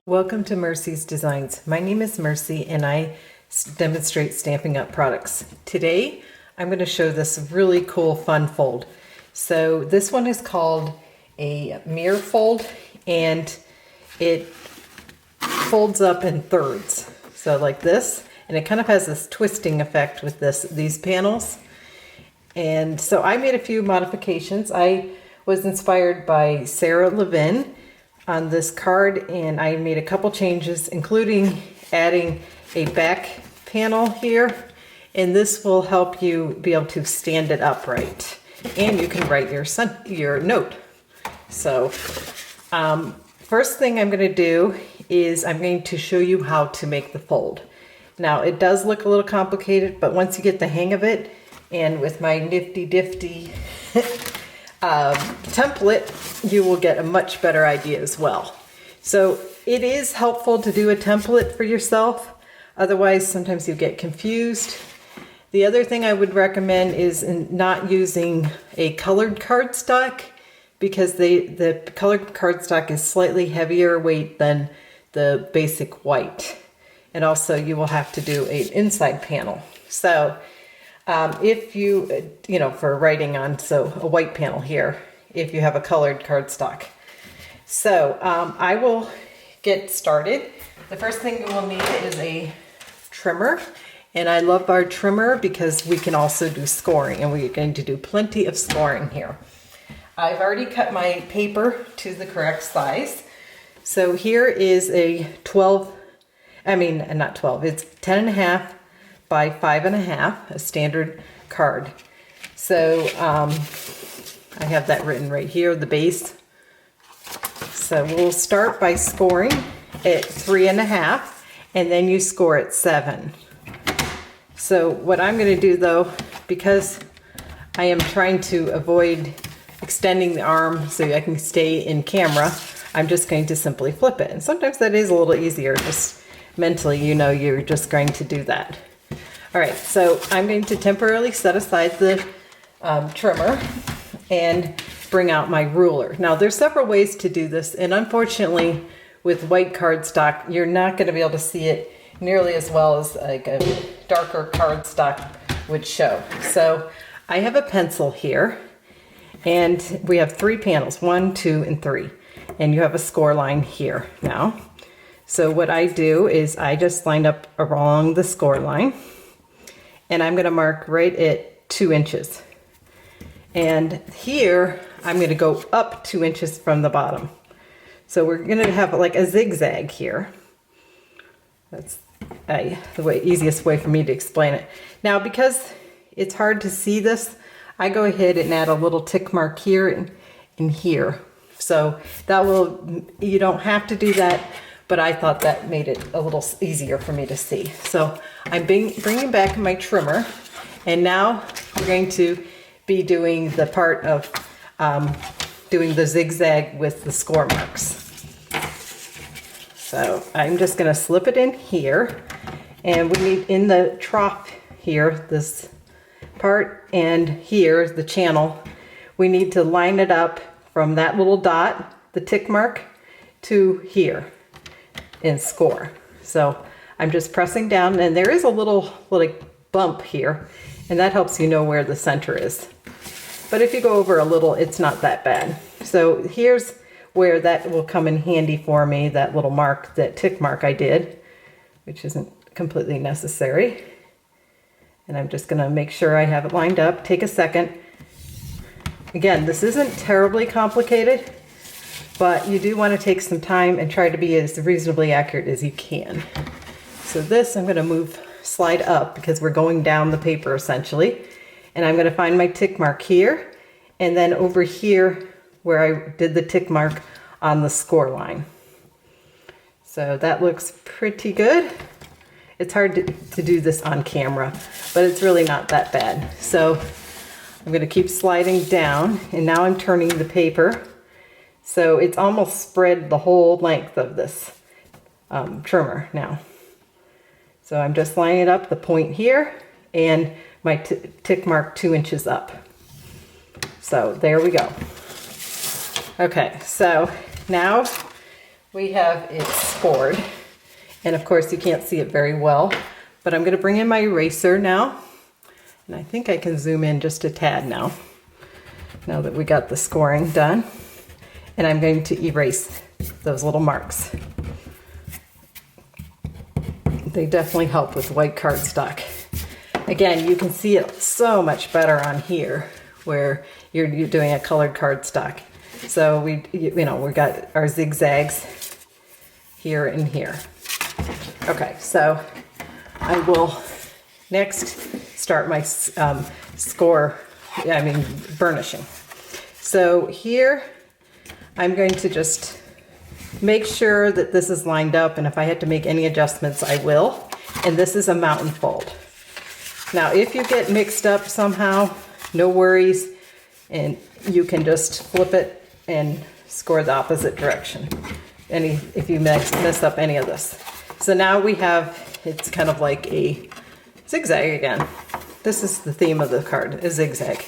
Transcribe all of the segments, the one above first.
Welcome to Mercy's Designs. My name is Mercy and I demonstrate Stampin' Up products. Today I'm going to show this really cool fun fold. So this one is called a mirror fold and it folds up in thirds. So like this, and it kind of has this twisting effect with these panels. And so I made a few modifications. I was inspired by Sarah Levin on this card, and I made a couple changes, including adding a back panel here, and this will help you be able to stand it upright, and you can write your note. So first thing I'm going to do is I'm going to show you how to make the fold. Now it does look a little complicated, but once you get the hang of it, and with my nifty template, you will get a much better idea as well. So it is helpful to do a template for yourself. Otherwise, sometimes you get confused. The other thing I would recommend is not using a colored cardstock, because the colored cardstock is slightly heavier weight than the basic white. And also you will have to do an inside panel. So if you for writing on, so a white panel here, if you have a colored cardstock. So I will get started. The first thing you will need is a trimmer. And I love our trimmer because we can also do scoring, and we're going to do plenty of scoring here. I've already cut my paper to the correct size. So here is a it's 10.5 by 5.5, a standard card. So I have that written right here, the base. So we'll start by scoring at 3.5, and then you score at 7. So what I'm going to do though, because I am trying to avoid extending the arm so I can stay in camera, I'm just going to simply flip it. And sometimes that is a little easier, just mentally, you're just going to do that. All right, so I'm going to temporarily set aside the trimmer and bring out my ruler. Now there's several ways to do this, and unfortunately with white cardstock, you're not going to be able to see it nearly as well as like a darker cardstock would show. So I have a pencil here, and we have 3 panels, 1, 2, and 3. And you have a score line here now. So what I do is I just line up along the score line, and I'm going to mark right at 2 inches. And here I'm going to go up 2 inches from the bottom. So we're going to have like a zigzag here. That's the easiest way for me to explain it. Now, because it's hard to see this, I go ahead and add a little tick mark here and here. So you don't have to do that, but I thought that made it a little easier for me to see. So I'm bringing back my trimmer, and now we're going to be doing the part of doing the zigzag with the score marks. So I'm just going to slip it in here, and we need in the trough here, this part, and here, the channel, we need to line it up from that little dot, the tick mark, to here and score. So I'm just pressing down, and there is a little bump here, and that helps you know where the center is. But if you go over a little, it's not that bad. So here's where that will come in handy for me, that little mark, that tick mark I did, which isn't completely necessary. And I'm just gonna make sure I have it lined up. Take a second. Again, this isn't terribly complicated, but you do want to take some time and try to be as reasonably accurate as you can. So this, I'm going to slide up because we're going down the paper essentially. And I'm going to find my tick mark here, and then over here where I did the tick mark on the score line. So that looks pretty good. It's hard to do this on camera, but it's really not that bad. So I'm going to keep sliding down, and now I'm turning the paper. So it's almost spread the whole length of this trimmer now. So I'm just lining up the point here, and my tick mark 2 inches up. So there we go. Okay, so now we have it scored. And of course you can't see it very well, but I'm gonna bring in my eraser now. And I think I can zoom in just a tad now that we got the scoring done. And I'm going to erase those little marks. They definitely help with white cardstock. Again, you can see it so much better on here where you're doing a colored cardstock. So we got our zigzags here and here. Okay, so I will next start my burnishing. So here I'm going to just make sure that this is lined up, and if I had to make any adjustments, I will. And this is a mountain fold. Now, if you get mixed up somehow, no worries, and you can just flip it and score the opposite direction. If you mess up any of this. So now we have, it's kind of like a zigzag again. This is the theme of the card, a zigzag.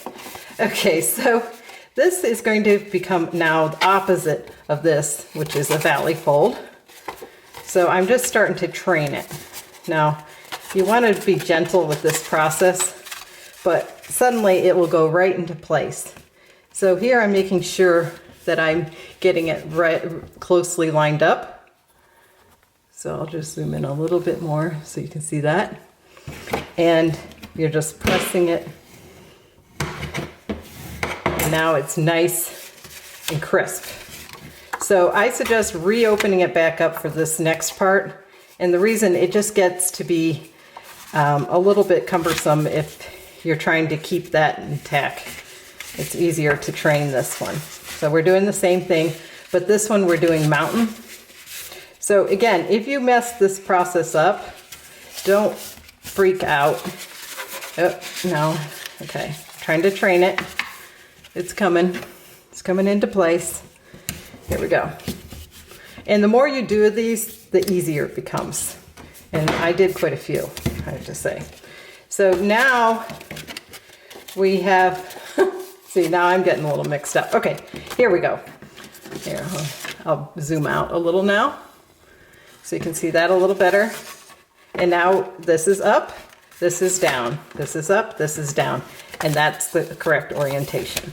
Okay, so this is going to become now the opposite of this, which is a valley fold. So I'm just starting to train it. Now, you want to be gentle with this process, but suddenly it will go right into place. So here I'm making sure that I'm getting it right closely lined up. So I'll just zoom in a little bit more so you can see that. And you're just pressing it. And now it's nice and crisp. So I suggest reopening it back up for this next part. And the reason it just gets to be a little bit cumbersome if you're trying to keep that intact. It's easier to train this one. So we're doing the same thing, but this one we're doing mountain. So again, if you mess this process up, don't freak out. Oh, no, okay, trying to train it. It's coming into place. Here we go. And the more you do these, the easier it becomes. And I did quite a few, I have to say. So now we have, see, now I'm getting a little mixed up. Okay, here we go. Here, I'll zoom out a little now so you can see that a little better. And now this is up, this is down, this is up, this is down, and that's the correct orientation.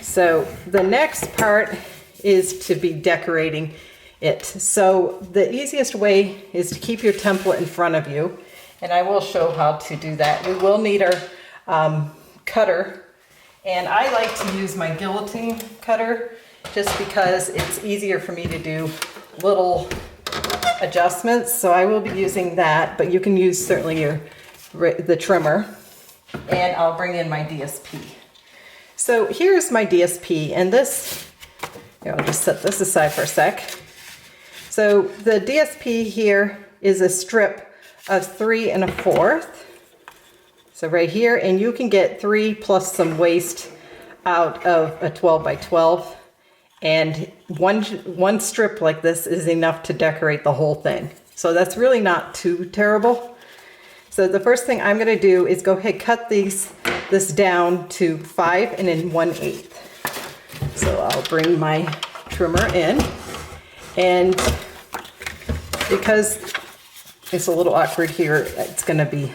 So the next part is to be decorating it. So the easiest way is to keep your template in front of you, and I will show how to do that. We will need our cutter, and I like to use my guillotine cutter just because it's easier for me to do little adjustments. So I will be using that, but you can use certainly the trimmer, and I'll bring in my DSP. So here's my DSP, and this, here, I'll just set this aside for a sec. So the DSP here is a strip of 3 1/4. So right here, and you can get 3 plus some waste out of a 12 by 12. And one strip like this is enough to decorate the whole thing. So that's really not too terrible. So the first thing I'm gonna do is go ahead, cut this down to 5 1/8. So I'll bring my trimmer in, and because it's a little awkward here, it's gonna be,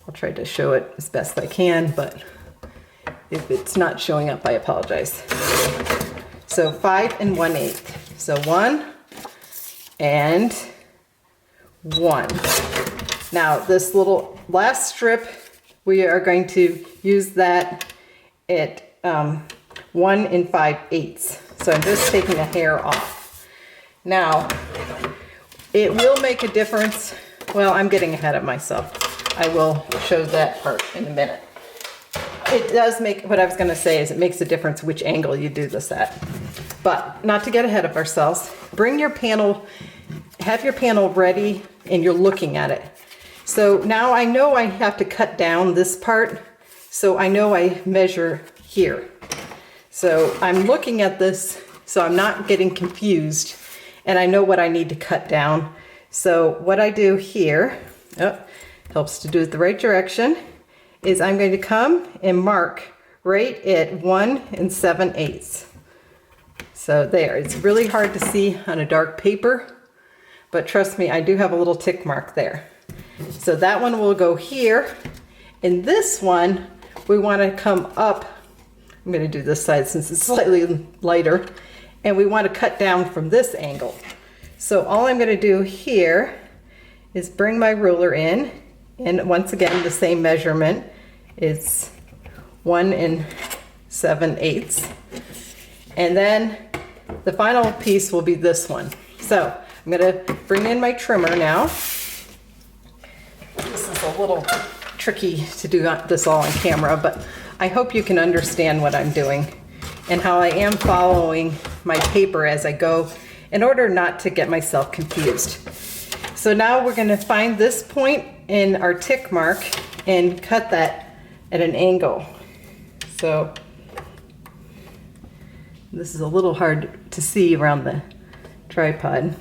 I'll try to show it as best I can, but if it's not showing up, I apologize. So 5 1/8. So 1 and 1. Now this little last strip, we are going to use that at 1 5/8. So I'm just taking a hair off. Now, it will make a difference. Well, I'm getting ahead of myself. I will show that part in a minute. It does make, what I was gonna say is it makes a difference which angle you do this at. But not to get ahead of ourselves, bring your panel, have your panel ready, and you're looking at it. So now I know I have to cut down this part, so I know I measure here. So I'm looking at this, so I'm not getting confused, and I know what I need to cut down. So what I do here, helps to do it the right direction, is I'm going to come and mark right at 1 7/8. So there, it's really hard to see on a dark paper, but trust me, I do have a little tick mark there. So that one will go here. And this one, we want to come up. I'm going to do this side since it's slightly lighter. And we want to cut down from this angle. So all I'm going to do here is bring my ruler in. And once again, the same measurement. It's 1 7/8. And then the final piece will be this one. So I'm going to bring in my trimmer now. This is a little tricky to do this all on camera, but I hope you can understand what I'm doing and how I am following my paper as I go in order not to get myself confused. So now we're going to find this point in our tick mark and cut that at an angle. So this is a little hard to see around the tripod,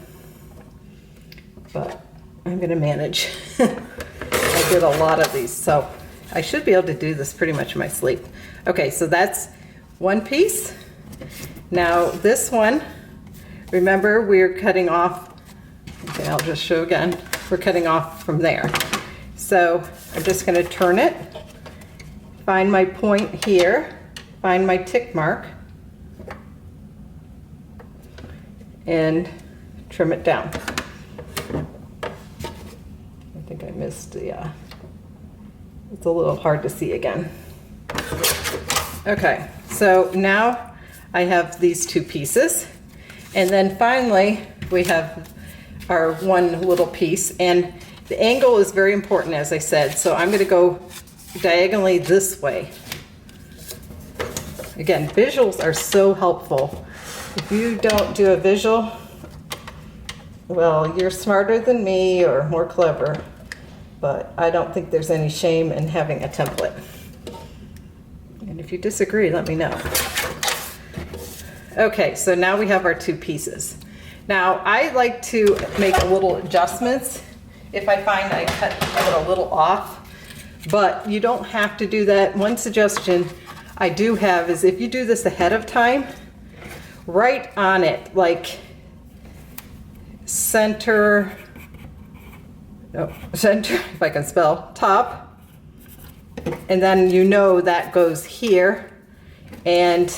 but I'm going to manage. I did a lot of these, so I should be able to do this pretty much in my sleep. Okay, so that's one piece. Now this one, remember we're cutting off, okay, I'll just show again. We're cutting off from there. So I'm just going to turn it, find my point here, find my tick mark, and trim it down. I think I missed the, it's a little hard to see again. Okay, so now I have these two pieces. And then finally, we have our one little piece. And the angle is very important, as I said. So I'm gonna go diagonally this way. Again, visuals are so helpful. If you don't do a visual, well, you're smarter than me or more clever, but I don't think there's any shame in having a template. And if you disagree, let me know. Okay, so now we have our two pieces. Now, I like to make a little adjustments if I find I cut it a little off, but you don't have to do that. One suggestion I do have is if you do this ahead of time, right on it, like center, if I can spell, top, and then you know that goes here, and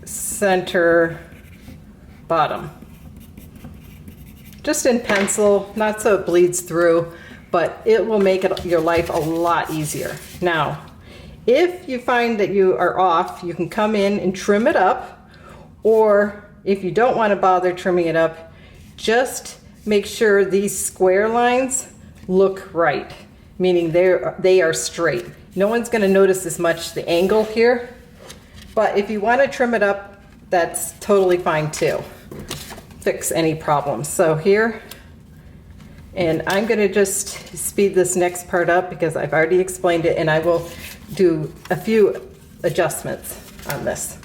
center bottom. Just in pencil, not so it bleeds through, but it will make your life a lot easier. Now, if you find that you are off, you can come in and trim it up, or if you don't want to bother trimming it up, just make sure these square lines look right, meaning they are straight. No one's going to notice as much the angle here, but if you want to trim it up, that's totally fine too. Fix any problems. So here, and I'm going to just speed this next part up because I've already explained it, and I will do a few adjustments on this.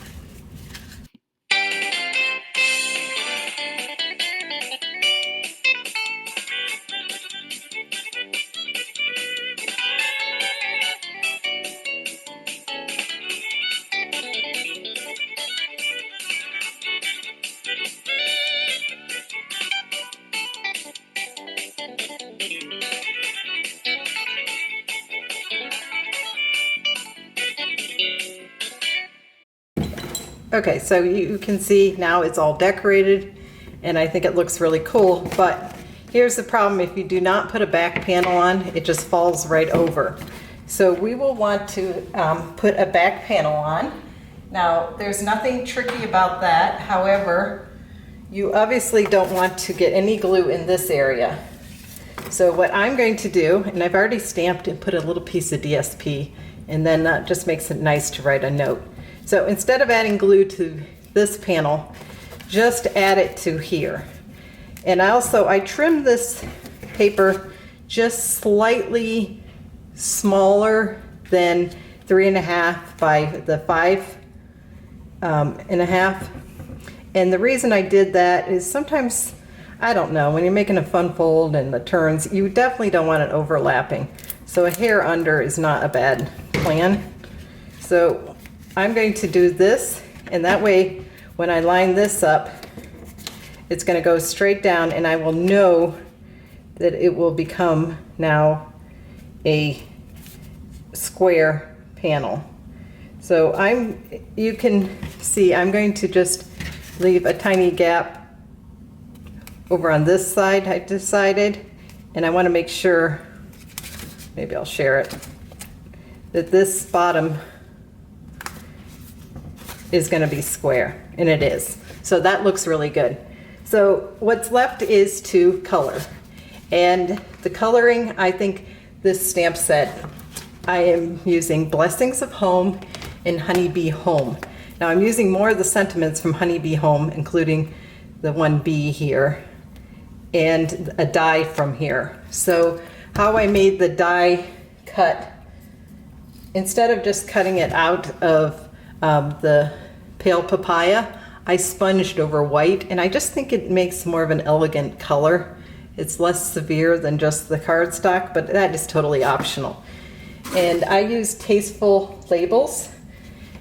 Okay, so you can see now it's all decorated, and I think it looks really cool, but here's the problem. If you do not put a back panel on, it just falls right over. So we will want to put a back panel on. Now, there's nothing tricky about that. However, you obviously don't want to get any glue in this area. So what I'm going to do, and I've already stamped and put a little piece of DSP, and then that just makes it nice to write a note. So instead of adding glue to this panel, just add it to here. And I trimmed this paper just slightly smaller than 3.5 by the 5.5. And the reason I did that is sometimes, I don't know, when you're making a fun fold and the turns, you definitely don't want it overlapping. So a hair under is not a bad plan. So I'm going to do this, and that way when I line this up, it's going to go straight down, and I will know that it will become now a square panel. So you can see I'm going to just leave a tiny gap over on this side, I decided, and I want to make sure, maybe I'll share it, that this bottom is going to be square, and it is. So that looks really good. So what's left is to color. And the coloring, I think this stamp set, I am using Blessings of Home and Honeybee Home. Now I'm using more of the sentiments from Honeybee Home, including the one bee here, and a die from here. So how I made the die cut, instead of just cutting it out of the pale papaya, I sponged over white, and I just think it makes more of an elegant color. It's less severe than just the cardstock, but that is totally optional. And I used Tasteful labels,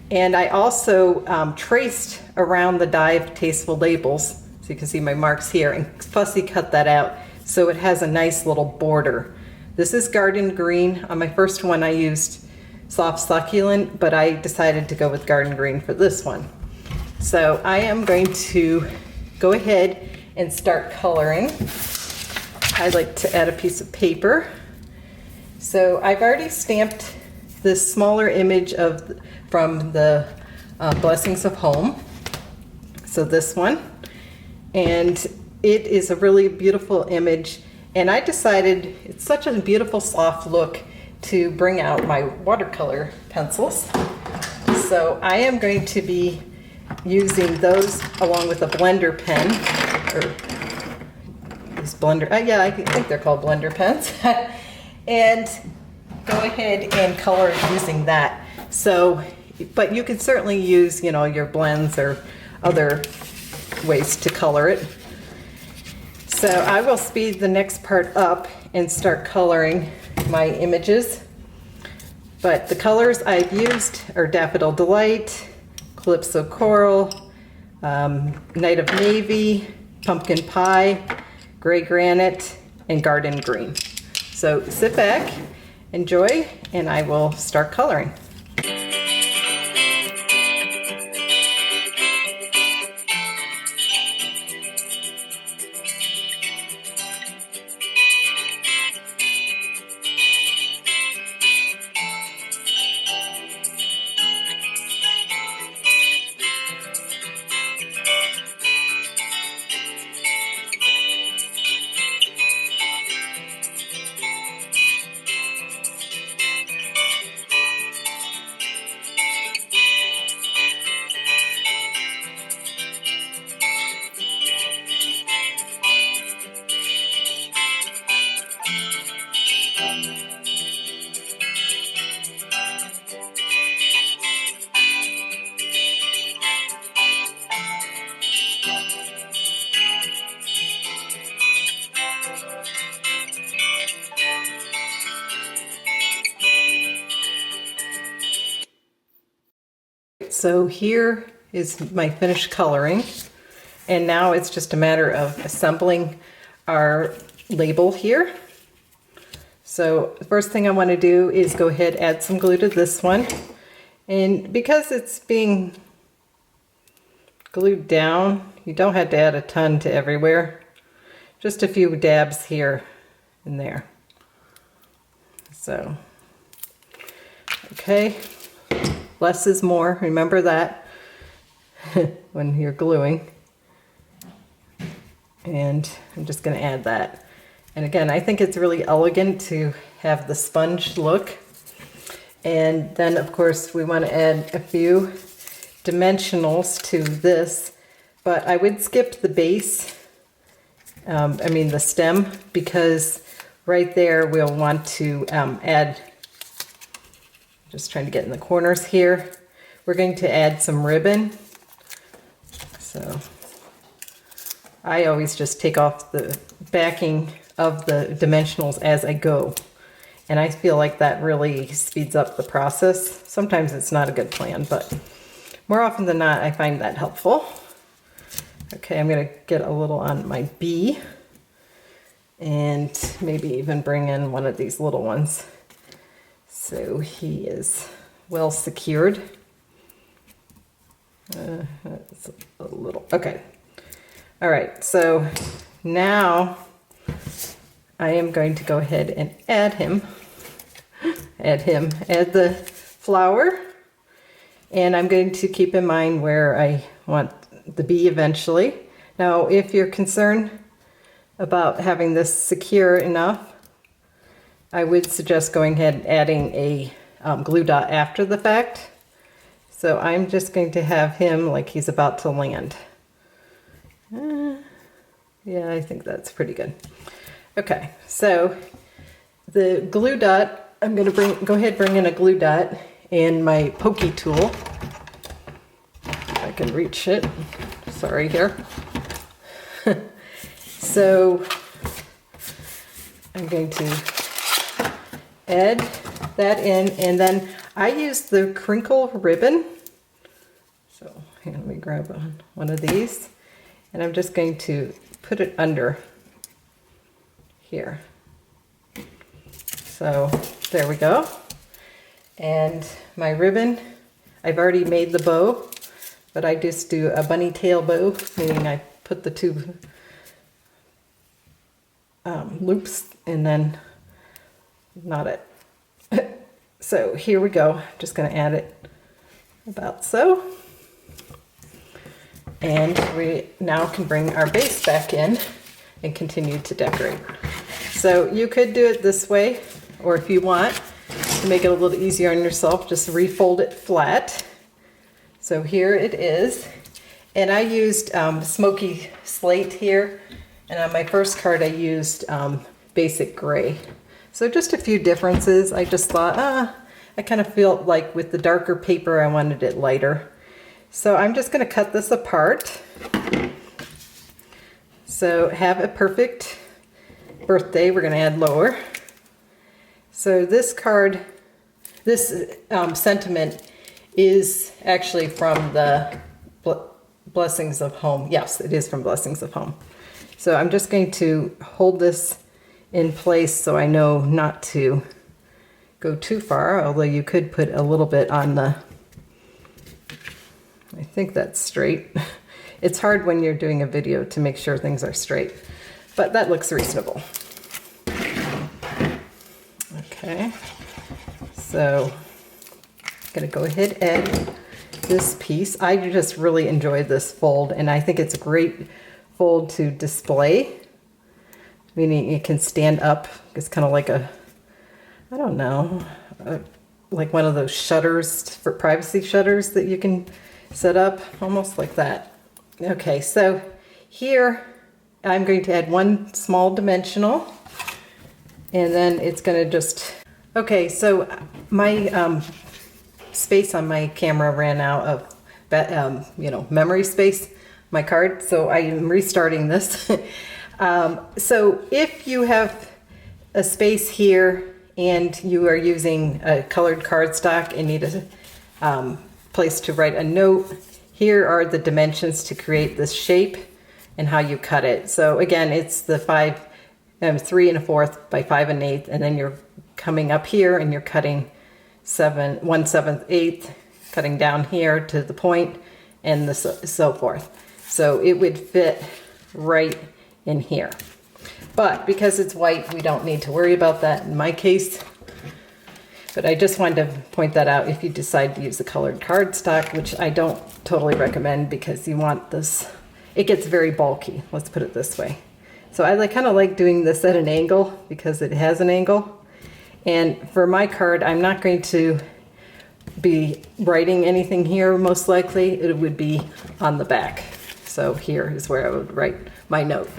and I also traced around the die of Tasteful labels, so you can see my marks here, and fussy cut that out so it has a nice little border. This is Garden Green. On my first one I used Soft Succulent, but I decided to go with Garden Green for this one. So I am going to go ahead and start coloring. I like to add a piece of paper. So I've already stamped this smaller image from the Blessings of Home. So this one. And it is a really beautiful image. And I decided it's such a beautiful soft look to bring out my watercolor pencils. So I am going to be using those along with a blender pen, or these blender, yeah, I think they're called blender pens, and go ahead and color using that. So, but you can certainly use, you know, your blends or other ways to color it. So I will speed the next part up and start coloring my images. But the colors I've used are Daffodil Delight, Calypso Coral, Night of Navy, Pumpkin Pie, Gray Granite, and Garden Green. So sit back, enjoy, and I will start coloring. So here is my finished coloring, and now it's just a matter of assembling our label here. So the first thing I want to do is go ahead, add some glue to this one, and because it's being glued down, you don't have to add a ton to everywhere, just a few dabs here and there. So okay, less is more, remember that when you're gluing. And I'm just going to add that. And again, I think it's really elegant to have the sponge look. And then of course we want to add a few dimensionals to this, but I would skip the base, the stem, because right there we'll want to add, just trying to get in the corners here, we're going to add some ribbon. So I always just take off the backing of the dimensionals as I go. And I feel like that really speeds up the process. Sometimes it's not a good plan, but more often than not, I find that helpful. Okay, I'm gonna get a little on my bee and maybe even bring in one of these little ones. So he is well secured. That's a little, okay. All right, so now I am going to go ahead and add the flower. And I'm going to keep in mind where I want the bee eventually. Now, if you're concerned about having this secure enough, I would suggest going ahead and adding a glue dot after the fact. So I'm just going to have him like he's about to land. Yeah, I think that's pretty good. Okay, so the glue dot, I'm going to go ahead and bring in a glue dot and my pokey tool. If I can reach it. Sorry here. So I'm going to add that in, and then I use the crinkle ribbon. So here, let me grab one of these, and I'm just going to put it under here. So there we go. And my ribbon, I've already made the bow, but I just do a bunny tail bow, meaning I put the two loops and then knot it. So here we go. Just going to add it about so. And we now can bring our base back in and continue to decorate. So you could do it this way, or if you want to make it a little easier on yourself, just refold it flat. So here it is. And I used Smoky Slate here. And on my first card, I used Basic Gray. So just a few differences. I just thought, I kind of feel like with the darker paper, I wanted it lighter. So I'm just going to cut this apart. So have a perfect birthday. We're going to add lower. So this card, this sentiment is actually from the Blessings of Home. Yes, it is from Blessings of Home. So I'm just going to hold this in place so I know not to go too far, although you could put a little bit on the, I think that's straight. It's hard when you're doing a video to make sure things are straight, but that looks reasonable. Okay, so I'm gonna go ahead and add this piece. I just really enjoyed this fold, and I think it's a great fold to display, meaning it can stand up. It's kind of like a, I don't know, like one of those shutters, for privacy shutters that you can set up, almost like that. Okay, so here I'm going to add one small dimensional, and then it's going to just, okay, so my space on my camera ran out of, memory space, my card, so I am restarting this. So if you have a space here and you are using a colored cardstock and need a place to write a note, here are the dimensions to create this shape and how you cut it. So again, it's the 3 1/4 by 5 1/8, and then you're coming up here and you're cutting 1/7, 1/7, cutting down here to the point, and so forth. So it would fit right in here. But because it's white, we don't need to worry about that in my case. But I just wanted to point that out if you decide to use the colored cardstock, which I don't totally recommend because you want this, it gets very bulky, let's put it this way. So I kind of like doing this at an angle because it has an angle. And for my card, I'm not going to be writing anything here, most likely. It would be on the back. So here is where I would write my note.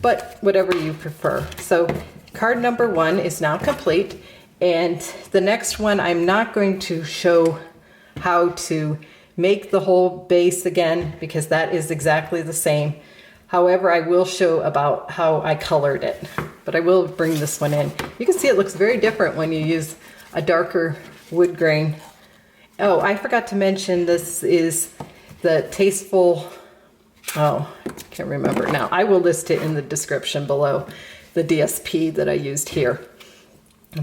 But whatever you prefer. So card number 1 is now complete. And the next one, I'm not going to show how to make the whole base again, because that is exactly the same. However, I will show about how I colored it. but I will bring this one in. You can see it looks very different when you use a darker wood grain. Oh, I forgot to mention this is the Tasteful, oh, I can't remember now. I will list it in the description below, the DSP that I used here.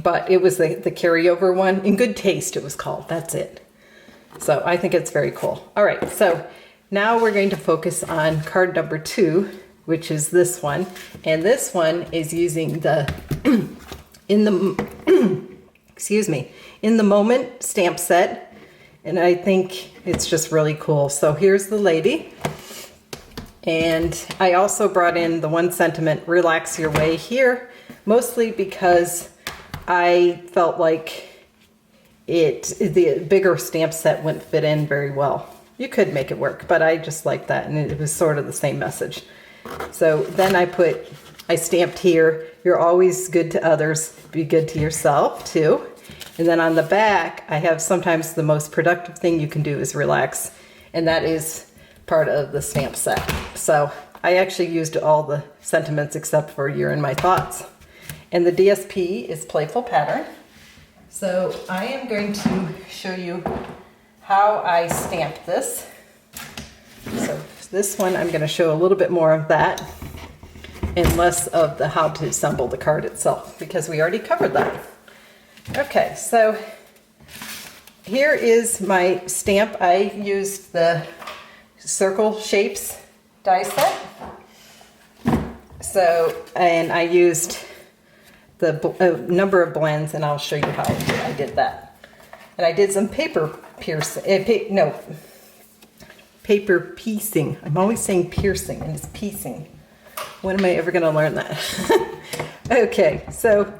But it was the carryover one. In Good Taste it was called, that's it. So I think it's very cool. All right, so now we're going to focus on card number 2, which is this one. And this one is using the, excuse me, In the Moment stamp set. And I think it's just really cool. So here's the lady. And I also brought in the one sentiment, Relax Your Way here, mostly because I felt like the bigger stamp set wouldn't fit in very well. You could make it work, but I just like that, and it was sort of the same message. So then I stamped here, you're always good to others, be good to yourself too. And then on the back, I have sometimes the most productive thing you can do is relax, and that is part of the stamp set. So I actually used all the sentiments except for You're in My Thoughts. And the DSP is Playful Pattern. So I am going to show you how I stamped this. So this one, I'm going to show a little bit more of that and less of the how to assemble the card itself, because we already covered that. Okay, so here is my stamp. I used the Circle Shapes die set. So, and I used the number of blends, and I'll show you how I did that. And I did some paper piecing. I'm always saying piercing, and it's piecing. When am I ever going to learn that? Okay, so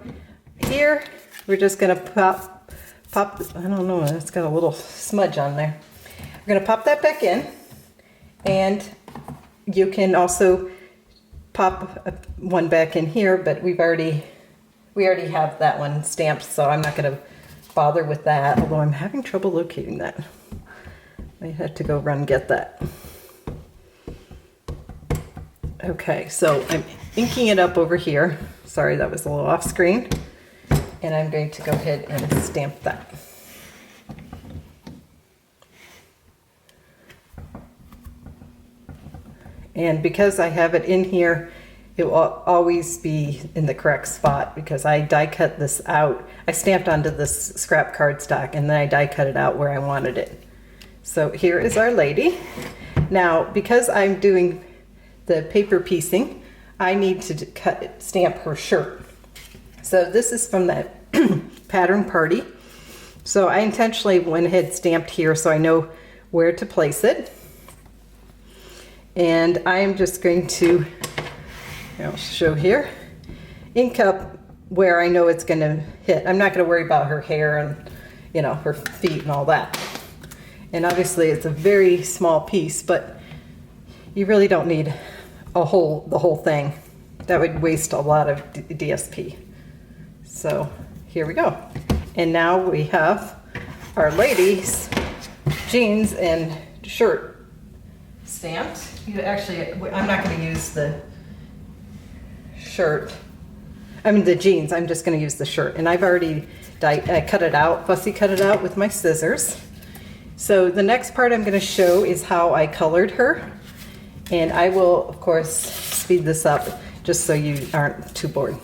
here we're just going to pop, I don't know, it's got a little smudge on there. We're going to pop that back in, and you can also pop one back in here, but we already have that one stamped, so I'm not going to bother with that, although I'm having trouble locating that. I have to go run and get that. Okay, so I'm inking it up over here. Sorry, that was a little off screen. And I'm going to go ahead and stamp that. And because I have it in here, it will always be in the correct spot, because I die cut this out. I stamped onto this scrap cardstock, and then I die cut it out where I wanted it. So here is our lady. Now, because I'm doing the paper piecing, I need to stamp her shirt. So this is from that pattern party. So I intentionally went ahead and stamped here so I know where to place it. And I am just going to, I'll show here, ink up where I know it's going to hit. I'm not going to worry about her hair and, you know, her feet and all that. And obviously it's a very small piece, but you really don't need the whole thing. That would waste a lot of DSP. So here we go. And now we have our lady's jeans and shirt stamped. Actually, I'm not going to use the shirt. I mean the jeans. I'm just going to use the shirt. And I've already cut it out, fussy cut it out with my scissors. So the next part I'm going to show is how I colored her. And I will, of course, speed this up just so you aren't too bored.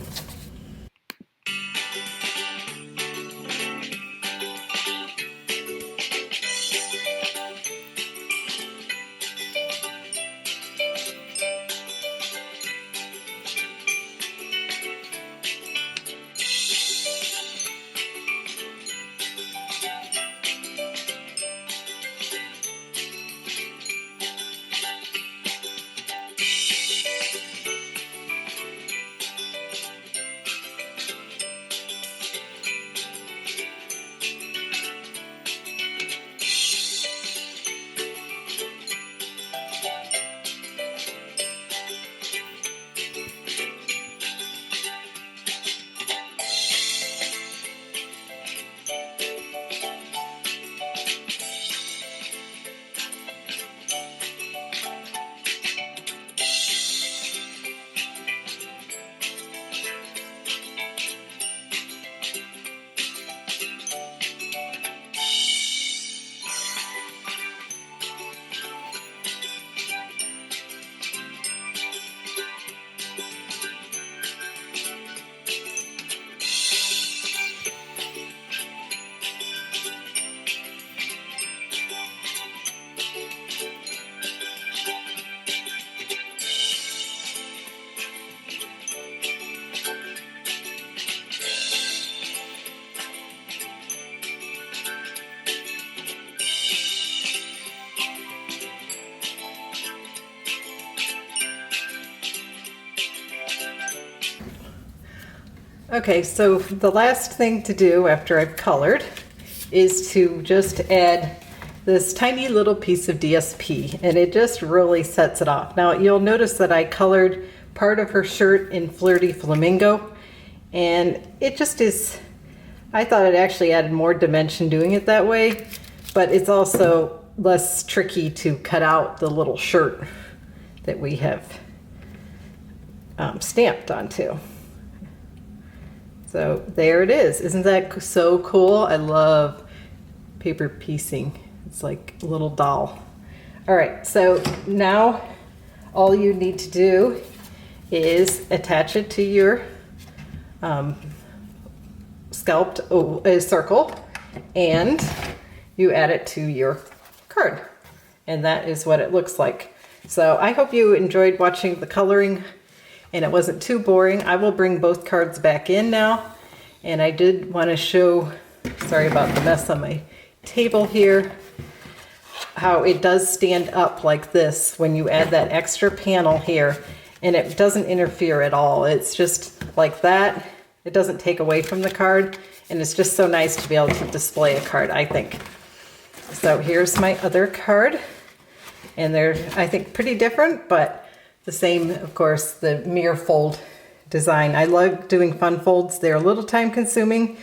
Okay, so the last thing to do after I've colored is to just add this tiny little piece of DSP, and it just really sets it off. Now you'll notice that I colored part of her shirt in Flirty Flamingo, and it just is, I thought it actually added more dimension doing it that way, but it's also less tricky to cut out the little shirt that we have stamped onto. So there it is. Isn't that so cool? I love paper piecing. It's like a little doll. All right, so now all you need to do is attach it to your scalped circle, and you add it to your card. And that is what it looks like. So I hope you enjoyed watching the coloring and it wasn't too boring. I will bring both cards back in now. And I did want to show, sorry about the mess on my table here, how it does stand up like this when you add that extra panel here, and it doesn't interfere at all. It's just like that. It doesn't take away from the card, and it's just so nice to be able to display a card, I think. So here's my other card, and they're, I think, pretty different, but the same, of course, the mirror fold design. I love doing fun folds. They're a little time consuming,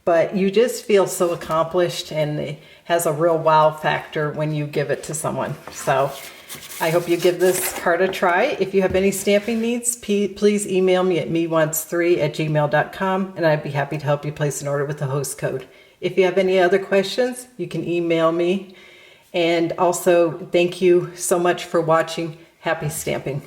but you just feel so accomplished, and it has a real wow factor when you give it to someone. So I hope you give this card a try. If you have any stamping needs, please email me at mewants3@gmail.com, and I'd be happy to help you place an order with the host code. If you have any other questions, you can email me. And also, thank you so much for watching. Happy stamping.